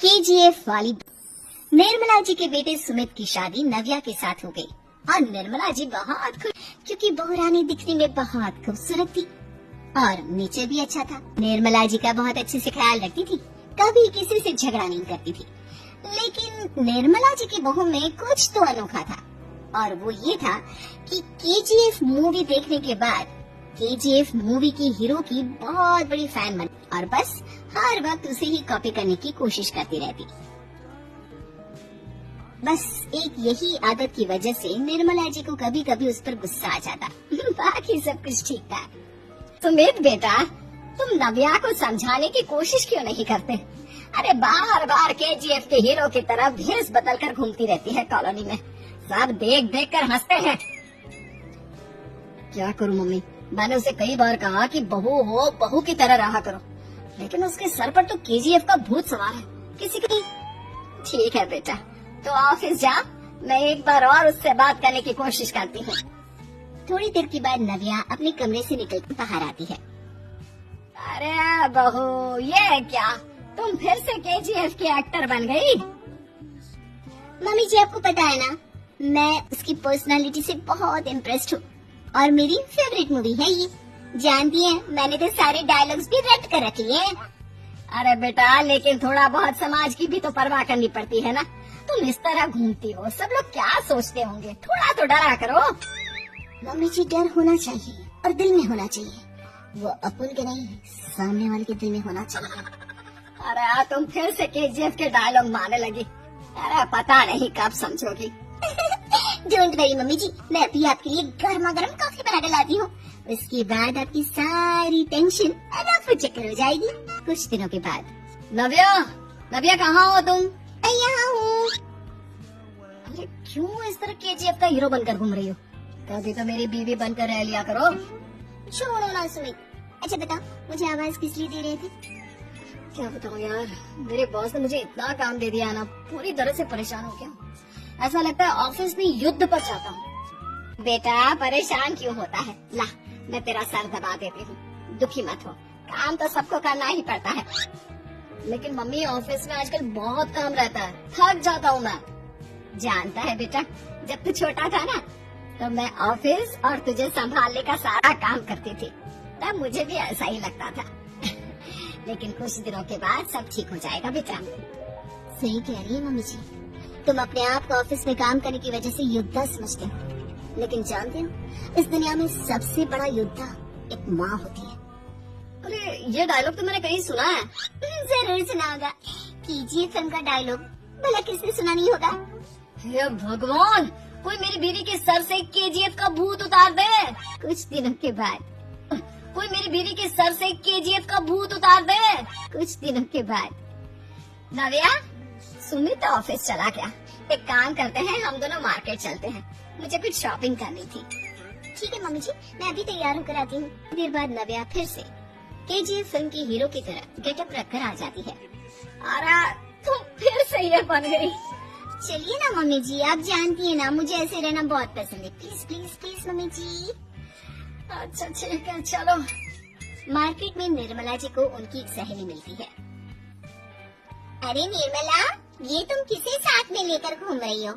KGF वाली निर्मला जी के बेटे सुमित की शादी नव्या के साथ हो गई और निर्मला जी बहुत खुश क्योंकि बहुरानी दिखने में बहुत खूबसूरत थी और नेचर भी अच्छा था। निर्मला जी का बहुत अच्छे से ख्याल रखती थी, कभी किसी से झगड़ा नहीं करती थी। लेकिन निर्मला जी की बहू में कुछ तो अनोखा था और वो ये था कि केजीएफ मूवी देखने के बाद केजीएफ मूवी की हीरो की बहुत बड़ी फैन बनी और बस हर वक्त उसे ही कॉपी करने की कोशिश करती रहती। बस एक यही आदत की वजह से निर्मला जी को कभी कभी उस पर गुस्सा आ जाता। बाकी सब कुछ ठीक था। सुमित बेटा, तुम नव्या को समझाने की कोशिश क्यों नहीं करते? अरे बार बार केजीएफ के हीरो की तरह भेष बदल कर घूमती रहती है कॉलोनी में, सब देख देख कर हंसते हैं। क्या करूं मम्मी, मैंने उसे कई बार कहा कि बहू हो, बहू की तरह रहा करो, लेकिन उसके सर पर तो केजीएफ का भूत सवार है। किसी की ठीक है बेटा, तो ऑफिस जा, मैं एक बार और उससे बात करने की कोशिश करती हूँ। थोड़ी देर के बाद नव्या अपने कमरे से निकलकर बाहर आती है। अरे बहू, ये क्या, तुम फिर से केजीएफ की एक्टर बन गई? मम्मी जी, आपको पता है ना, मैं उसकी पर्सनालिटी से बहुत इम्प्रेस्ड हूँ और मेरी फेवरेट मूवी है ये। जानती हैं, मैंने तो सारे डायलॉग्स भी रट कर रख लिए हैं। अरे बेटा, लेकिन थोड़ा बहुत समाज की भी तो परवाह करनी पड़ती है ना। तुम इस तरह घूमती हो, सब लोग क्या सोचते होंगे, थोड़ा तो डरा करो। मम्मी जी, डर होना चाहिए और दिल में होना चाहिए, वो अपन के नहीं, सामने वाले के दिल में होना चाहिए। अरे तुम फिर से केजीएफ के डायलॉग मारने लगी। अरे पता नहीं कब समझोगी। डोंट वरी मम्मी जी, मैं अभी आपके लिए गर्मा गर्म कॉफी बना कर लाती हूँ। उसके बाद आपकी सारी टेंशन रफ चक्कर हो जाएगी। कुछ दिनों के बाद। नव्या, नव्या कहाँ हो तुम? यहाँ हूँ। अरे क्यों इस तरह केजीएफ का हीरो बनकर घूम रही हो? कभी तो मेरी बीवी बनकर रह लिया करो। छोड़ो ना सुमित। अच्छा बताओ, मुझे आवाज किस लिए दे रहे थे? क्या बताऊँ यार, मेरे बॉस ने मुझे इतना काम दे दिया ना, पूरी तरह से परेशान हो गया। ऐसा लगता है ऑफिस में युद्ध पर जाता हूँ। बेटा, परेशान क्यों होता है? ला, मैं तेरा सर दबा देती हूँ, दुखी मत हो, काम तो सबको करना ही पड़ता है। लेकिन मम्मी, ऑफिस में आजकल बहुत काम रहता है, थक जाता हूँ मैं। जानता है बेटा, जब तू छोटा था ना, तो मैं ऑफिस और तुझे संभालने का सारा काम करती थी, तब मुझे भी ऐसा ही लगता था। लेकिन कुछ दिनों के बाद सब ठीक हो जाएगा बेटा। सही कह रही है मम्मी जी, तुम अपने आप को ऑफिस में काम करने की वजह से योद्धा समझते हो, लेकिन जानते हो, इस दुनिया में सबसे बड़ा योद्धा एक माँ होती है। अरे ये डायलॉग तो मैंने कहीं सुना है। जरूर सुना होगा, केजीएफ फिल्म का डायलॉग, भला किसने सुना नहीं होगा? हे भगवान, कोई मेरी बीवी के सर से केजीएफ का भूत उतार दे। कुछ दिनों के बाद। कोई मेरी बीवी के सर से केजीएफ का भूत उतार दे। कुछ दिनों के बाद। नव्या, सुमित ऑफिस चला गया, एक काम करते हैं, हम दोनों मार्केट चलते हैं, मुझे कुछ शॉपिंग करनी थी। ठीक है मम्मी जी, मैं अभी तैयार होकर आती हूँ। देर बाद नव्या फिर से केजीएफ फिल्म की हीरो की तरह गेटअप रखकर आ जाती है। अरे तुम फिर से ये बन गई। चलिए ना मम्मी जी, आप जानती है ना, मुझे ऐसे रहना बहुत पसंद है। प्लीज प्लीज प्लीज मम्मी जी। अच्छा ठीक है, चलो। मार्केट में निर्मला जी को उनकी एक सहेली मिलती है। अरे निर्मला, ये तुम किसे साथ में लेकर घूम रही हो?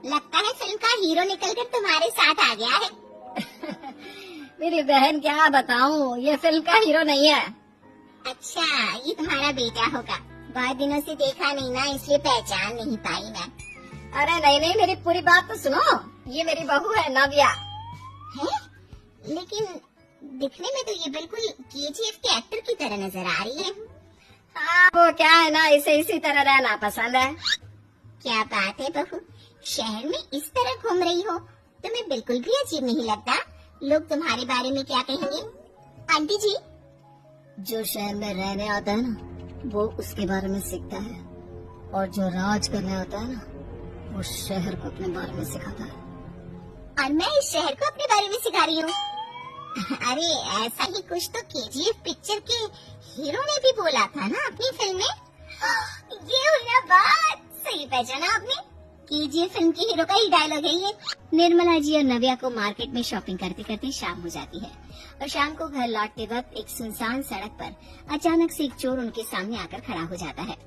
लगता है फिल्म का हीरो निकलकर तुम्हारे साथ आ गया है। मेरी बहन, क्या बताऊं, ये फिल्म का हीरो नहीं है। अच्छा, ये तुम्हारा बेटा होगा, बहुत दिनों से देखा नहीं ना, इसलिए पहचान नहीं पाई मैं। अरे नहीं नहीं, मेरी पूरी बात तो सुनो, ये मेरी बहू है नव्या। है? लेकिन दिखने में तो ये बिल्कुल केजीएफ के एक्टर की तरह नजर आ रही है। हाँ, वो क्या है ना, इसे इसी तरह रहना पसंद है। क्या बात है बहू, शहर में इस तरह घूम रही हो, तुम्हें बिल्कुल भी अजीब नहीं लगता? लोग तुम्हारे बारे में क्या कहेंगे? आंटी जी, जो शहर में रहने आता है ना, वो उसके बारे में सीखता है, और जो राज करने आता है ना, वो शहर को अपने बारे में सिखाता है। और मैं इस शहर को अपने बारे में सिखा रही हूँ। अरे ऐसा ही कुछ तो केजीएफ पिक्चर के हीरो ने भी बोला था ना अपनी फिल्म में। ये हुई ना बात, सही पहचाना आपने, केजीएफ फिल्म के हीरो का ही डायलॉग है ये। निर्मला जी और नव्या को मार्केट में शॉपिंग करते करते शाम हो जाती है और शाम को घर लौटते वक्त एक सुनसान सड़क पर अचानक से एक चोर उनके सामने आकर खड़ा हो जाता है।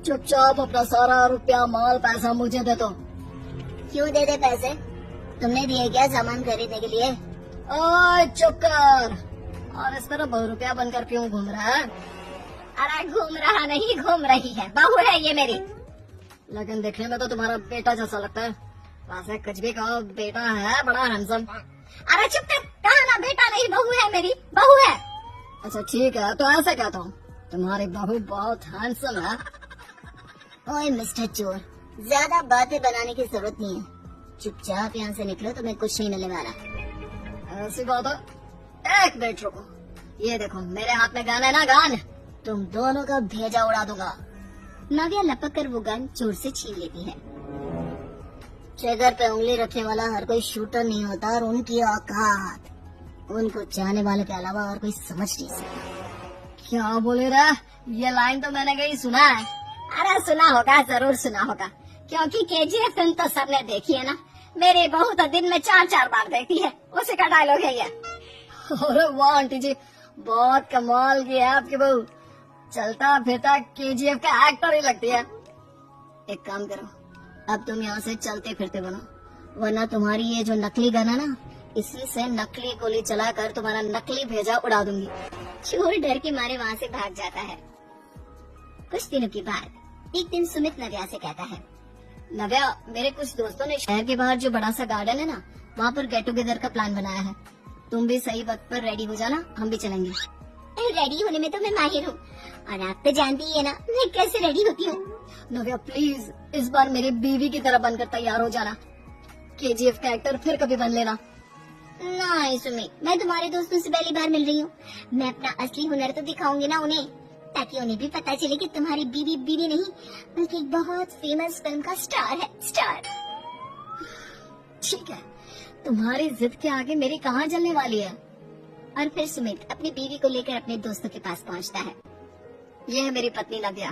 चुपचाप अपना सारा रुपया माल पैसा मुझे दे दो। क्यों दे दे पैसे? तुमने दिए क्या सामान खरीदने के लिए? ओए चुप कर। और इस तरह बहुरुपया बनकर क्यों घूम रहा है? अरे घूम रहा नहीं, घूम रही है, बहू है ये मेरी। लेकिन देखने में तो तुम्हारा बेटा जैसा लगता है। वैसे कुछ भी कहो, बेटा है बड़ा हैंडसम। अरे चुप कर, कहा ना बेटा नहीं, बहू है मेरी, बहू है। अच्छा ठीक है, तो ऐसे कहता हूँ, तुम्हारी बहू बहुत हैंडसम है। ओए मिस्टर चोर, ज्यादा बातें बनाने की जरूरत नहीं है। चुपचाप यहाँ से निकलो, तुम्हें कुछ नहीं मिलने वाला। ऐसी बात है। एक मिनट रुको, ये देखो मेरे हाथ में गन है ना, गन। तुम दोनों का भेजा उड़ा दूंगा। नव्या लपक कर वो गन चोर से छीन लेती है। ट्रिगर पे उंगली रखने वाला हर कोई शूटर नहीं होता, और उनकी औकात उनको चाहने वाले के अलावा और कोई समझ नहीं सकता। क्या बोले रहा? ये लाइन तो मैंने कहीं सुना है। अरे सुना होगा, जरूर सुना होगा, क्योंकि केजीएफ फिल्म तो सबने देखी है ना। मेरी बहू तो दिन में 4-4 बार देखती है, उसी का डायलॉग है ये। अरे वाह आंटी जी, बहुत कमाल की है आपकी बहू। चलता फिरता केजीएफ का एक्टर ही लगती है। एक काम करो, अब तुम यहाँ से चलते फिरते बनो, वरना तुम्हारी ये जो नकली गन है ना, इसी से नकली गोली चलाकर तुम्हारा नकली भेजा उड़ा दूंगी। चोर डर के मारे वहाँ से भाग जाता है। कुछ दिनों के बाद एक दिन सुमित नव्या से कहता है, नव्या, मेरे कुछ दोस्तों ने शहर के बाहर जो बड़ा सा गार्डन है ना, वहाँ पर गेट टुगेदर का प्लान बनाया है। तुम भी सही वक्त पर रेडी हो जाना, हम भी चलेंगे। रेडी होने में तो मैं माहिर हूँ, और आप तो जानती ही है ना मैं कैसे रेडी होती हूँ। नव्या प्लीज, इस बार मेरी बीवी की तरह बनकर तैयार हो जाना। केजीएफ का एक्टर फिर कभी बन लेना। नहीं सुमित, मैं तुम्हारे दोस्तों से पहली बार मिल रही हूँ। मैं अपना असली हुनर तो दिखाऊंगी ना उन्हें, ताकि उन्हें भी पता चले कि तुम्हारी बीवी बीवी नहीं, बल्कि एक बहुत फेमस फिल्म का स्टार है, स्टार। ठीक है, तुम्हारी जिद के आगे मेरी कहाँ जलने वाली है। और फिर सुमित अपनी बीवी को लेकर अपने दोस्तों के पास पहुँचता है। ये है मेरी पत्नी नव्या।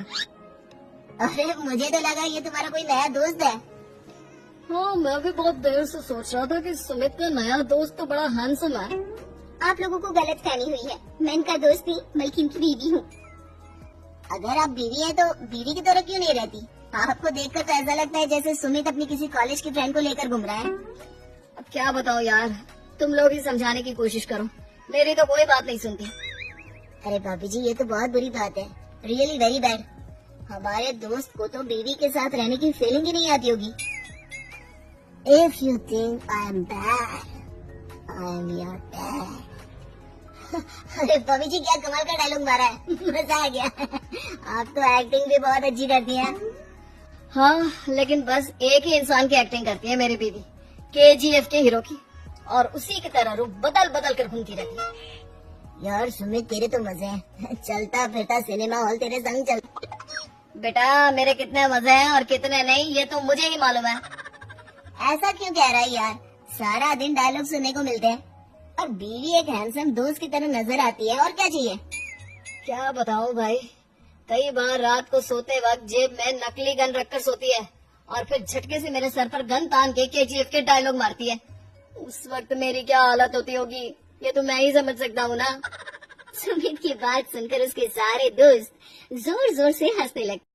अरे मुझे तो लगा ये तुम्हारा कोई नया दोस्त है। हाँ, मैं भी बहुत देर से सोच रहा था कि सुमित का नया दोस्त तो बड़ा हैंडसम है। आप लोगों को गलत फहमी हुई है, मैं इनका दोस्त नहीं बल्कि इनकी बीवी हूँ। अगर आप बीवी हैं तो बीवी की तरह क्यों नहीं रहती? आपको देखकर तो ऐसा लगता है जैसे सुमित अपनी किसी कॉलेज की फ्रेंड को लेकर घूम रहा है। अब क्या बताओ यार, तुम लोग ही समझाने की कोशिश करो, मेरी तो कोई बात नहीं सुनती। अरे भाभी जी, ये तो बहुत बुरी बात है, रियली वेरी बैड। हमारे दोस्त को तो बीवी के साथ रहने की फीलिंग ही नहीं आती होगी। If you think I am bad, I am your dad. अरे भाभी जी, क्या कमाल का डायलॉग मारा है, मजा आ गया। आप तो एक्टिंग भी बहुत अच्छी करती हैं। हाँ, लेकिन बस एक ही इंसान की एक्टिंग करती है मेरी बीवी, केजीएफ के हीरो की, और उसी की तरह रूप बदल बदल कर घूमती रहती है। यार सुमित, तेरे तो मजे हैं, चलता फिरता सिनेमा हॉल तेरे संग चल। बेटा, मेरे कितने मजे हैं और कितने नहीं, ये तो मुझे ही मालूम है। ऐसा क्यों कह रहा है यार, सारा दिन डायलॉग सुनने को मिलते हैं, और बीवी एक हैंडसम दोस्त की तरह नजर आती है, और क्या चाहिए। क्या बताऊं भाई, कई बार रात को सोते वक्त जेब में नकली गन रखकर सोती है, और फिर झटके से मेरे सर पर गन तान के केजीएफ के डायलॉग मारती है। उस वक्त मेरी क्या हालत होती होगी, ये तो मैं ही समझ सकता हूँ ना। सुमित की बात सुनकर उसके सारे दोस्त जोर जोर से हंसने लगे।